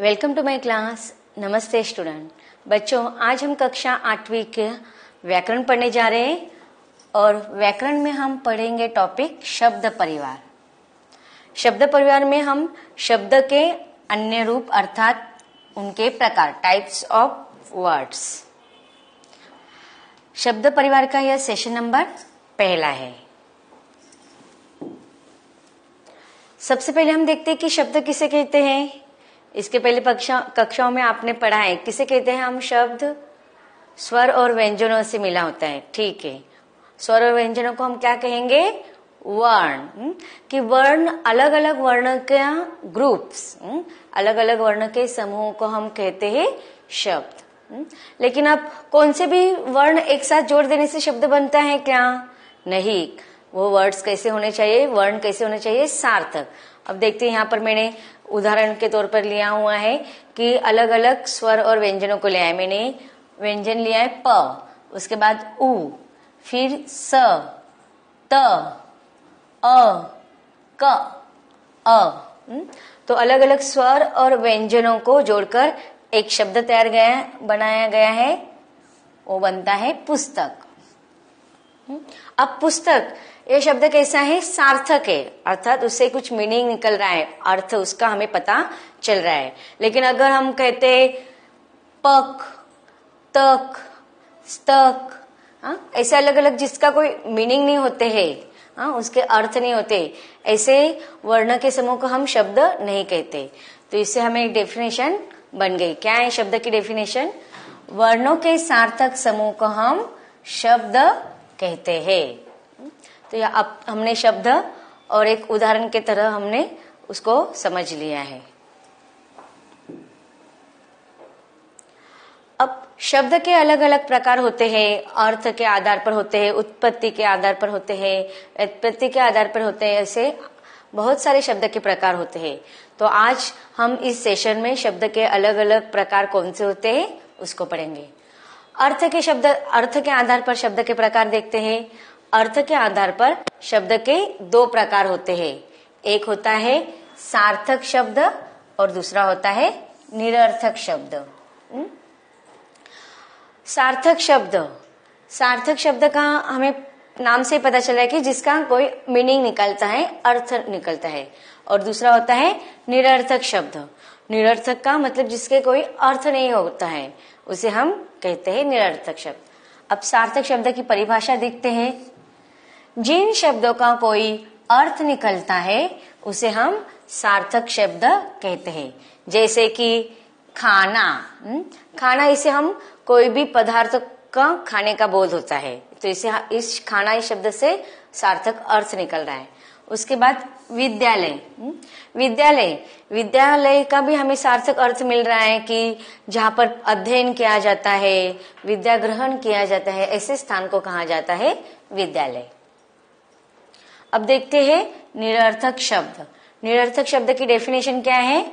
Welcome to my class. नमस्ते student. बच्चों, आज हम कक्षा 8वीं के व्याकरण पढ़ने जा रहे हैं और व्याकरण में हम पढ़ेंगे टॉपिक शब्द परिवार। शब्द परिवार में हम शब्द के अन्य रूप अर्थात उनके प्रकार, टाइप्स ऑफ वर्ड्स। शब्द परिवार का यह सेशन नंबर पहला है। सबसे पहले हम देखते हैं कि शब्द किसे कहते हैं। इसके पहले कक्षाओं में आपने पढ़ा है किसे कहते हैं हम शब्द स्वर और व्यंजनों से मिला होता है। ठीक है, स्वर और व्यंजनों को हम क्या कहेंगे? वर्ण। कि वर्ण अलग अलग वर्ण के ग्रुप्स, अलग अलग वर्ण के समूह को हम कहते हैं शब्द। लेकिन अब कौन से भी वर्ण एक साथ जोड़ देने से शब्द बनता है क्या? नहीं। वो वर्ड्स कैसे होने चाहिए, वर्ण कैसे होने चाहिए? सार्थक। अब देखते हैं, यहाँ पर मैंने उदाहरण के तौर पर लिया हुआ है कि अलग अलग स्वर और व्यंजनों को लिया है। मैंने व्यंजन लिया है प, उसके बाद उ, फिर स, त, अ, क, अ। तो अलग अलग स्वर और व्यंजनों को जोड़कर एक शब्द बनाया गया है, वो बनता है पुस्तक। अब पुस्तक ये शब्द कैसा है? सार्थक है, अर्थात उससे कुछ मीनिंग निकल रहा है, अर्थ उसका हमें पता चल रहा है। लेकिन अगर हम कहते पक, तक, स्तक, ऐसे अलग अलग जिसका कोई मीनिंग नहीं होते हैं, उसके अर्थ नहीं होते, ऐसे वर्ण के समूह को हम शब्द नहीं कहते। तो इससे हमें एक डेफिनेशन बन गई। क्या है शब्द की डेफिनेशन? वर्णों के सार्थक समूह को हम शब्द कहते हैं। तो यह अब हमने शब्द और एक उदाहरण के तरह हमने उसको समझ लिया है। अब शब्द के अलग अलग प्रकार होते हैं, अर्थ के आधार पर होते हैं, उत्पत्ति के आधार पर होते हैं, व्युत्पत्ति के आधार पर होते हैं, ऐसे बहुत सारे शब्द के प्रकार होते हैं। तो आज हम इस सेशन में शब्द के अलग अलग प्रकार कौन से होते हैं उसको पढ़ेंगे। अर्थ के आधार पर शब्द के प्रकार देखते हैं। अर्थ के आधार पर शब्द के दो प्रकार होते हैं। एक होता है सार्थक शब्द और दूसरा होता है निरर्थक शब्द। सार्थक शब्द का हमें नाम से पता चला है कि जिसका कोई मीनिंग निकलता है, अर्थ निकलता है। और दूसरा होता है निरर्थक शब्द। निरर्थक का मतलब जिसके कोई अर्थ नहीं होता है, उसे हम कहते हैं निरर्थक शब्द। अब सार्थक शब्द की परिभाषा देखते हैं। जिन शब्दों का कोई अर्थ निकलता है उसे हम सार्थक शब्द कहते हैं। जैसे कि खाना, खाना इसे हम कोई भी पदार्थ का खाने का बोध होता है, तो इसे इस खाना इस शब्द से सार्थक अर्थ निकल रहा है। उसके बाद विद्यालय का भी हमें सार्थक अर्थ मिल रहा है कि जहाँ पर अध्ययन किया जाता है, विद्या ग्रहण किया जाता है, ऐसे स्थान को कहा जाता है विद्यालय। अब देखते हैं निरर्थक शब्द। निरर्थक शब्द की डेफिनेशन क्या है?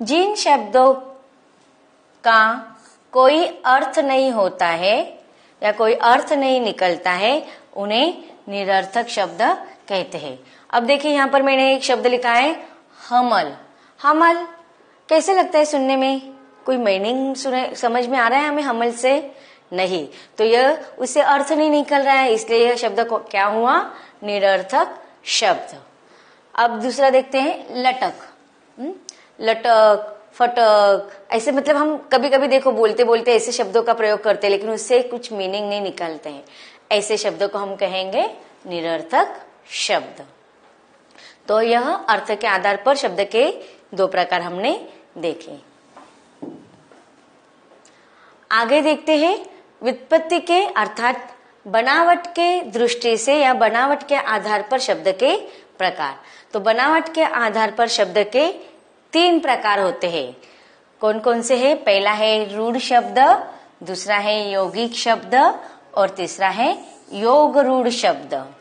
जिन शब्दों का कोई अर्थ नहीं होता है या कोई अर्थ नहीं निकलता है, उन्हें निरर्थक शब्द कहते हैं। अब देखिए, यहाँ पर मैंने एक शब्द लिखा है हमल। हमल कैसे लगता है सुनने में? कोई मीनिंग समझ में आ रहा है हमें हमल से? नहीं। तो यह उससे अर्थ नहीं निकल रहा है, इसलिए यह शब्द को क्या हुआ? निरर्थक शब्द। अब दूसरा देखते हैं लटक। लटक, फटक, ऐसे मतलब हम कभी कभी देखो बोलते बोलते ऐसे शब्दों का प्रयोग करते हैं, लेकिन उससे कुछ मीनिंग नहीं निकलते हैं। ऐसे शब्दों को हम कहेंगे निरर्थक शब्द। तो यह अर्थ के आधार पर शब्द के दो प्रकार हमने देखे। आगे देखते हैं व्युत्पत्ति के अर्थात बनावट के दृष्टि से या बनावट के आधार पर शब्द के प्रकार। तो बनावट के आधार पर शब्द के 3 प्रकार होते हैं। कौन कौन से हैं? पहला है रूढ़ शब्द, दूसरा है यौगिक शब्द और तीसरा है योग रूढ़ शब्द।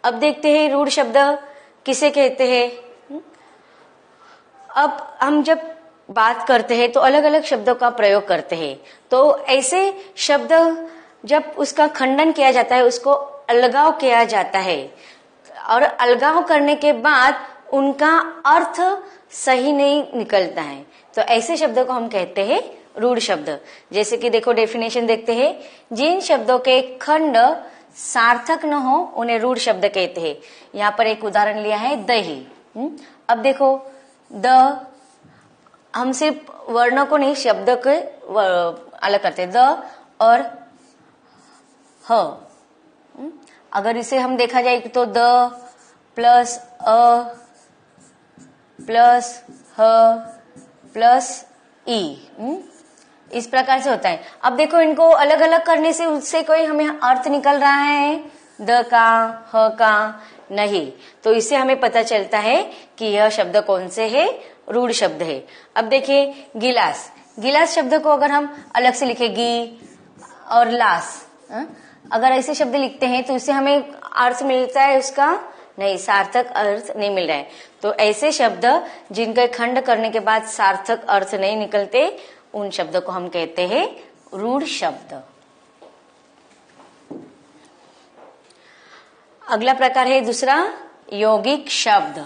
अब देखते हैं रूढ़ शब्द किसे कहते हैं। अब हम जब बात करते हैं तो अलग अलग शब्दों का प्रयोग करते हैं। तो ऐसे शब्द जब उसका खंडन किया जाता है, उसको अलगाव किया जाता है, और अलगाव करने के बाद उनका अर्थ सही नहीं निकलता है, तो ऐसे शब्दों को हम कहते हैं रूढ़ शब्द। जैसे कि देखो डेफिनेशन देखते हैं, जिन शब्दों के खंड सार्थक न हो उन्हें रूढ़ शब्द कहते हैं। यहाँ पर एक उदाहरण लिया है दही। अब देखो द, हम सिर्फ वर्णों को नहीं शब्द के अलग करते, द और ह। अगर इसे हम देखा जाए तो द प्लस अ प्लस ह प्लस ई, इस प्रकार से होता है। अब देखो इनको अलग अलग करने से उससे कोई हमें अर्थ निकल रहा है द का, ह का नहीं, तो इससे हमें पता चलता है कि यह शब्द कौन से है, रूढ़ शब्द है। अब देखिए गिलास, गिलास शब्द को अगर हम अलग से लिखे गी और लास, अगर ऐसे शब्द लिखते हैं तो इससे हमें अर्थ मिलता है उसका नहीं, सार्थक अर्थ नहीं मिल रहा है। तो ऐसे शब्द जिनके खंड करने के बाद सार्थक अर्थ नहीं निकलते, उन शब्दों को हम कहते हैं रूढ़ शब्द। अगला प्रकार है दूसरा, यौगिक शब्द।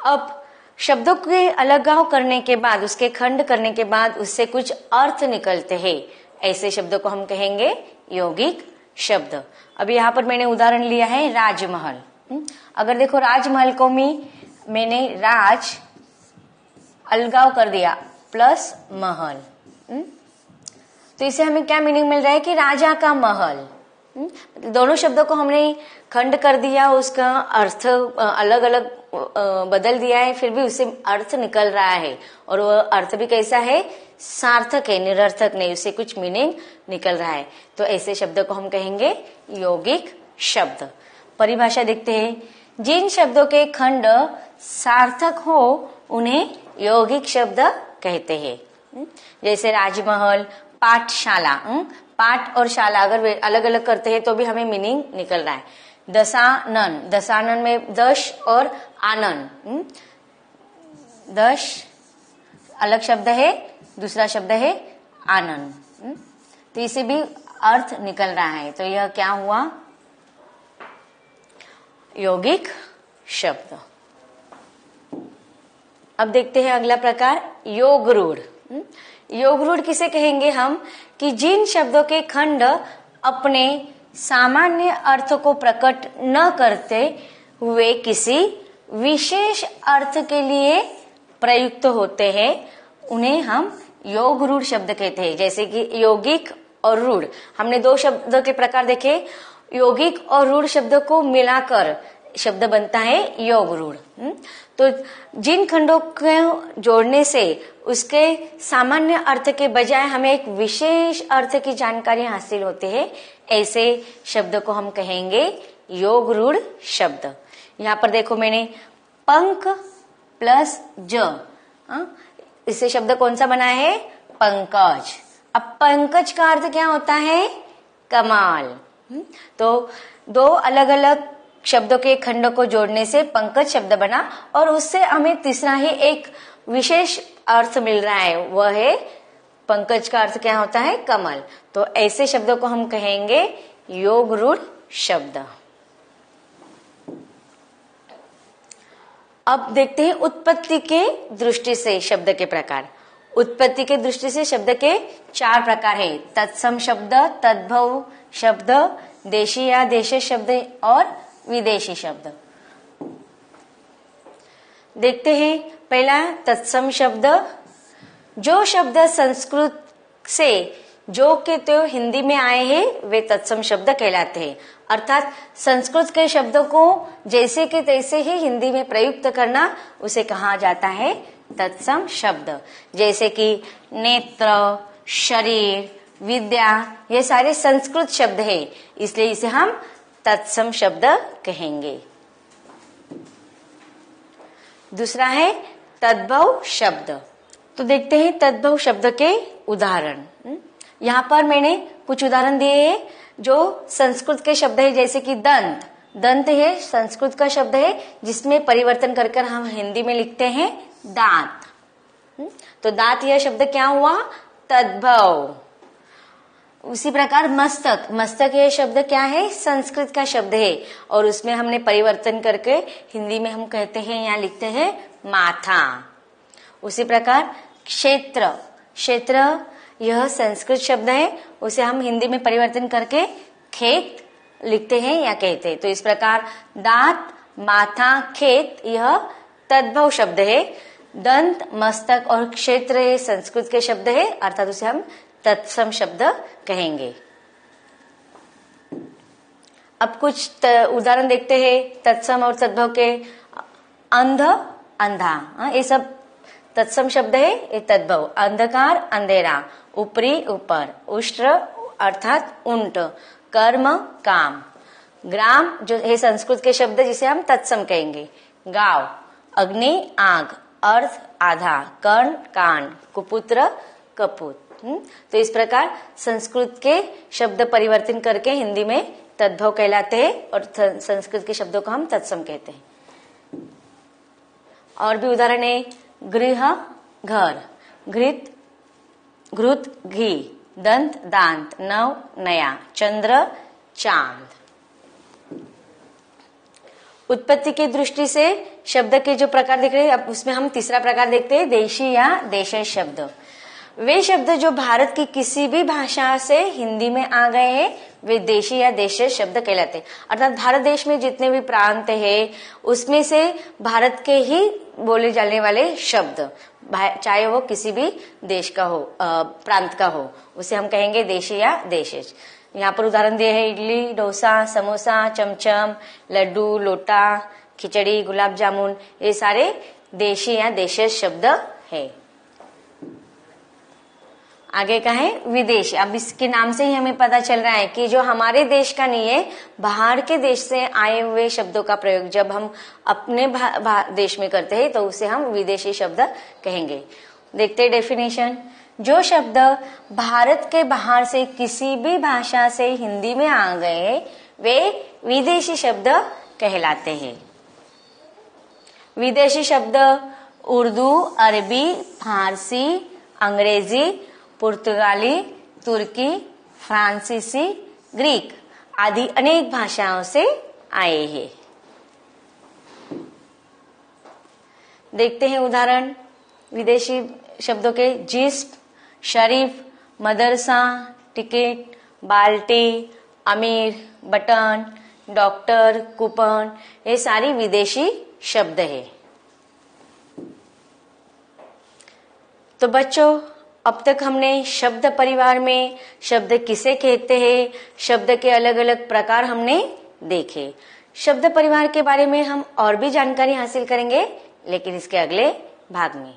अब शब्दों के अलगाव करने के बाद, उसके खंड करने के बाद उससे कुछ अर्थ निकलते हैं, ऐसे शब्दों को हम कहेंगे यौगिक शब्द। अब यहाँ पर मैंने उदाहरण लिया है राजमहल। अगर देखो राजमहल को मैंने राज अलगाव कर दिया प्लस महल, तो इसे हमें क्या मीनिंग मिल रहा है कि राजा का महल। दोनों शब्दों को हमने खंड कर दिया, उसका अर्थ अलग अलग बदल दिया है, फिर भी उससे अर्थ निकल रहा है, और वह अर्थ भी कैसा है, सार्थक है, निरर्थक नहीं, उससे कुछ मीनिंग निकल रहा है। तो ऐसे शब्दों को हम कहेंगे यौगिक शब्द। परिभाषा देखते हैं, जिन शब्दों के खंड सार्थक हो उन्हें यौगिक शब्द कहते हैं। जैसे राजमहल, पाठशाला, पाठ और शाला अगर अलग अलग करते हैं तो भी हमें मीनिंग निकल रहा है। दशानन, दशानन में दश और आनंद, दश अलग शब्द है, दूसरा शब्द है आनंद, तो इसे भी अर्थ निकल रहा है, तो यह क्या हुआ, यौगिक शब्द। अब देखते हैं अगला प्रकार, योग रूढ़। योग रूढ़ किसे कहेंगे हम, कि जिन शब्दों के खंड अपने सामान्य अर्थ को प्रकट न करते हुए किसी विशेष अर्थ के लिए प्रयुक्त होते हैं, उन्हें हम योग रूढ़ शब्द कहते हैं। जैसे कि यौगिक और रूढ़, हमने दो शब्दों के प्रकार देखे, यौगिक और रूढ़ शब्द को मिलाकर शब्द बनता है योग रूढ़। तो जिन खंडों को जोड़ने से उसके सामान्य अर्थ के बजाय हमें एक विशेष अर्थ की जानकारी हासिल होती है, ऐसे शब्द को हम कहेंगे योग रूढ़ शब्द। यहाँ पर देखो मैंने पंख प्लस ज, इससे शब्द कौन सा बना है, पंकज। अब पंकज का अर्थ क्या होता है, कमाल। तो दो अलग अलग शब्दों के खंडों को जोड़ने से पंकज शब्द बना, और उससे हमें तीसरा ही एक विशेष अर्थ मिल रहा है, वह है पंकज का अर्थ क्या होता है, कमल। तो ऐसे शब्दों को हम कहेंगे योग रूढ़ शब्द। अब देखते हैं उत्पत्ति के दृष्टि से शब्द के प्रकार। उत्पत्ति के दृष्टि से शब्द के चार प्रकार है, तत्सम शब्द, तद्भव शब्द, देशी या देश शब्द और विदेशी शब्द। देखते हैं पहला तत्सम शब्द। जो शब्द संस्कृत से जो के तो हिंदी में आए हैं वे तत्सम शब्द कहलाते हैं। अर्थात संस्कृत के शब्दों को जैसे के तैसे ही हिंदी में प्रयुक्त करना, उसे कहा जाता है तत्सम शब्द। जैसे कि नेत्र, शरीर, विद्या, ये सारे संस्कृत शब्द हैं, इसलिए इसे हम तत्सम शब्द कहेंगे। दूसरा है तद्भव शब्द। तो देखते हैं तद्भव शब्द के उदाहरण। यहाँ पर मैंने कुछ उदाहरण दिए हैं जो संस्कृत के शब्द है, जैसे कि दंत। दंत है संस्कृत का शब्द है, जिसमें परिवर्तन कर कर हम हिंदी में लिखते हैं दांत। तो दांत यह शब्द क्या हुआ, तद्भव। उसी प्रकार मस्तक, मस्तक ये शब्द क्या है, संस्कृत का शब्द है और उसमें हमने परिवर्तन करके हिंदी में हम कहते हैं या लिखते हैं माथा। उसी प्रकार क्षेत्र, क्षेत्र यह संस्कृत शब्द है, उसे हम हिंदी में परिवर्तन करके खेत लिखते हैं या कहते हैं। तो इस प्रकार दांत, माथा, खेत यह तद्भव शब्द है। दंत, मस्तक और क्षेत्र ये संस्कृत के शब्द है, अर्थात उसे हम तत्सम शब्द कहेंगे। अब कुछ उदाहरण देखते हैं तत्सम और तद्भव के। अंध, अंधा, ये सब तत्सम शब्द है, ये तद्भव। अंधकार, अंधेरा। ऊपरी, ऊपर। उष्ट्र अर्थात ऊंट। कर्म, काम। ग्राम जो है संस्कृत के शब्द जिसे हम तत्सम कहेंगे। गांव। अग्नि, आग। अर्थ, आधा। कर्ण, कान। कुपुत्र, कपूत। तो इस प्रकार संस्कृत के शब्द परिवर्तन करके हिंदी में तद्भव कहलाते हैं और संस्कृत के शब्दों को हम तत्सम कहते हैं। और भी उदाहरण है गृह, घर। घृत, घृत, घी। दंत, दांत। नव, नया। चंद्र, चांद। उत्पत्ति की दृष्टि से शब्द के जो प्रकार दिख रहे हैं, अब उसमें हम तीसरा प्रकार देखते हैं देशी या देशज शब्द। वे शब्द जो भारत की किसी भी भाषा से हिंदी में आ गए हैं वे देशी या देशज शब्द कहलाते हैं। अर्थात भारत देश में जितने भी प्रांत है उसमें से भारत के ही बोले जाने वाले शब्द, चाहे वो किसी भी देश का हो, प्रांत का हो, उसे हम कहेंगे देशी या देशज। यहाँ पर उदाहरण दिए हैं इडली, डोसा, समोसा, चमचम, लड्डू, लोटा, खिचड़ी, गुलाब जामुन, ये सारे देशी या देशज शब्द है। आगे का है विदेश। अब इसके नाम से ही हमें पता चल रहा है कि जो हमारे देश का नहीं है, बाहर के देश से आए हुए शब्दों का प्रयोग जब हम अपने देश में करते हैं तो उसे हम विदेशी शब्द कहेंगे। देखते हैं डेफिनेशन। जो शब्द भारत के बाहर से किसी भी भाषा से हिंदी में आ गए हैं वे विदेशी शब्द कहलाते हैं। विदेशी शब्द उर्दू, अरबी, फारसी, अंग्रेजी, पुर्तगाली, तुर्की, फ्रांसीसी, ग्रीक आदि अनेक भाषाओं से आए हैं। देखते हैं उदाहरण विदेशी शब्दों के। जिस्म, शरीफ, मदरसा, टिकट, बाल्टी, अमीर, बटन, डॉक्टर, कूपन, ये सारी विदेशी शब्द है। तो बच्चों अब तक हमने शब्द परिवार में शब्द किसे कहते हैं, शब्द के अलग अलग प्रकार हमने देखे। शब्द परिवार के बारे में हम और भी जानकारी हासिल करेंगे लेकिन इसके अगले भाग में।